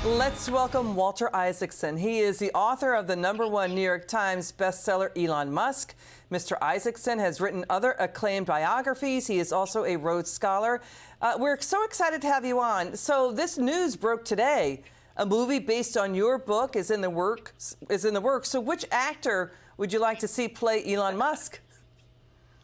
Let's welcome Walter Isaacson. He is the author of the #1 New York Times bestseller, Elon Musk. Mr. Isaacson has written other acclaimed biographies. He is also a Rhodes Scholar. We're so excited to have you on. So this news broke today. A movie based on your book is in the works. So which actor would you like to see play Elon Musk?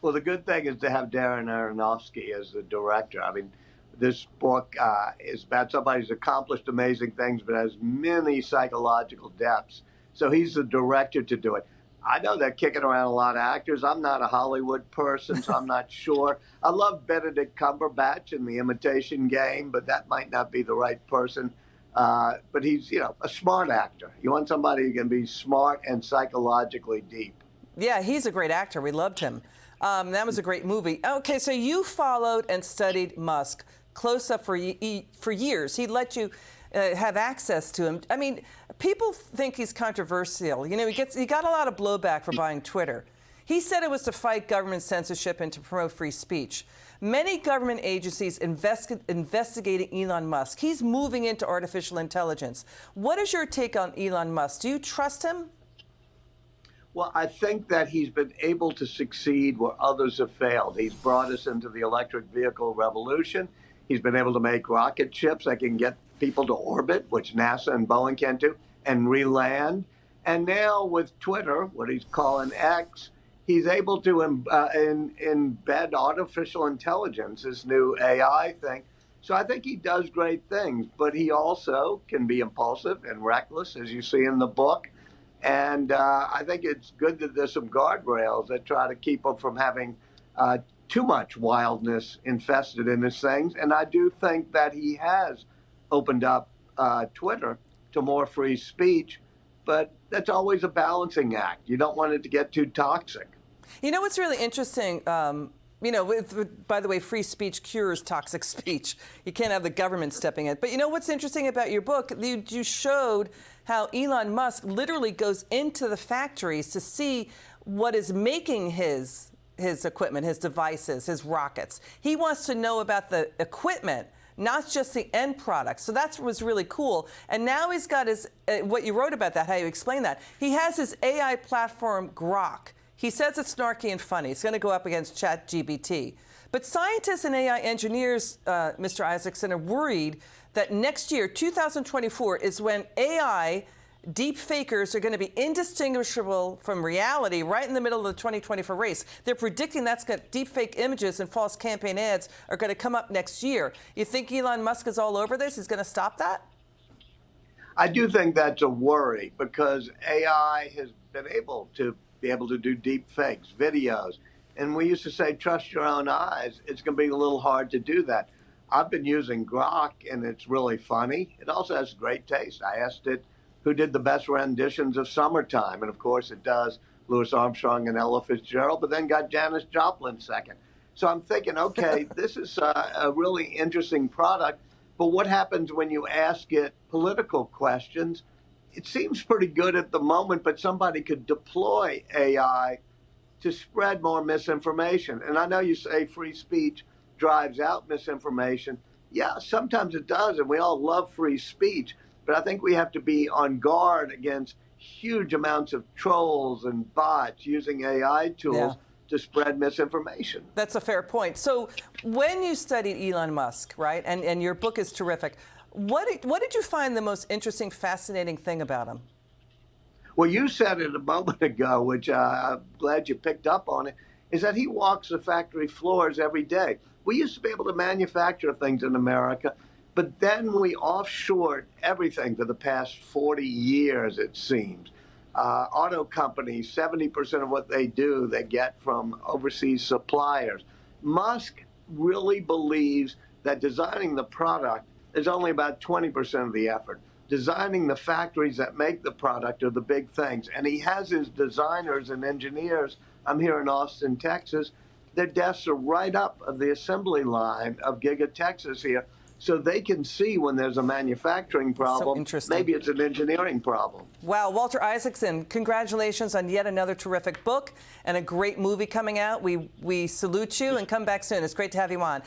Well, the good thing is to have Darren Aronofsky as the director. I mean, this book is about somebody who's accomplished amazing things, but has many psychological depths. So he's the director to do it. I know they're kicking around a lot of actors. I'm not a Hollywood person, so I'm not sure. I love Benedict Cumberbatch in The Imitation Game, but that might not be the right person. But he's, a smart actor. You want somebody who can be smart and psychologically deep. Yeah, he's a great actor. We loved him. That was a great movie. Okay, so you followed and studied Musk close up for years. He let you have access to him. I mean, people think he's controversial. He got a lot of blowback for buying Twitter. He said it was to fight government censorship and to promote free speech. Many government agencies investigating Elon Musk. He's moving into artificial intelligence. What is your take on Elon Musk? Do you trust him? Well, I think that he's been able to succeed where others have failed. He's brought us into the electric vehicle revolution. He's been able to make rocket ships that can get people to orbit, which NASA and Boeing can't do, and re-land. And now with Twitter, what he's calling X, he's able to embed artificial intelligence, this new AI thing. So I think he does great things, but he also can be impulsive and reckless, as you see in the book. And I think it's good that there's some guardrails that try to keep him from having too much wildness infested in his things. And I do think that he has opened up Twitter to more free speech, but that's always a balancing act. You don't want it to get too toxic. You know what's really interesting? By the way, free speech cures toxic speech. You can't have the government stepping in. But you know what's interesting about your book? You showed how Elon Musk literally goes into the factories to see what is making his equipment, his devices, his rockets. He wants to know about the equipment, not just the end product. So that was really cool. And now he's got his, what you wrote about that, how you explain that. He has his AI platform, Grok. He says it's snarky and funny. It's going to go up against ChatGPT. But scientists and AI engineers, Mr. Isaacson, are worried that next year, 2024, is when AI deep fakers are going to be indistinguishable from reality right in the middle of the 2024 race. They're predicting that's going deep fake images and false campaign ads are going to come up next year. You think Elon Musk is all over this? He's going to stop that? I do think that's a worry because AI has been able to do deep fakes, videos. And we used to say, trust your own eyes. It's going to be a little hard to do that. I've been using Grok, and it's really funny. It also has great taste. I asked it who did the best renditions of Summertime. And, of course, it does Louis Armstrong and Ella Fitzgerald, but then got Janis Joplin second. So I'm thinking, okay, this is a really interesting product. But what happens when you ask it political questions? It seems pretty good at the moment, but somebody could deploy AI to spread more misinformation. And I know you say free speech drives out misinformation. Yeah, sometimes it does, and we all love free speech. But I think we have to be on guard against huge amounts of trolls and bots using AI tools to spread misinformation. That's a fair point. So when you studied Elon Musk, right, and your book is terrific, what did you find the most interesting, fascinating thing about him? Well, you said it a moment ago, which I'm glad you picked up on it, is that he walks the factory floors every day. We used to be able to manufacture things in America, but then we offshored everything for the past 40 years, it seems. Auto companies, 70% of what they do, they get from overseas suppliers. Musk really believes that designing the product is only about 20% of the effort. Designing the factories that make the product are the big things. And he has his designers and engineers. I'm here in Austin, Texas. Their desks are right up of the assembly line of Giga Texas here. So they can see when there's a manufacturing problem. Maybe it's an engineering problem. Wow, Walter Isaacson, congratulations on yet another terrific book and a great movie coming out. We salute you and come back soon. It's great to have you on.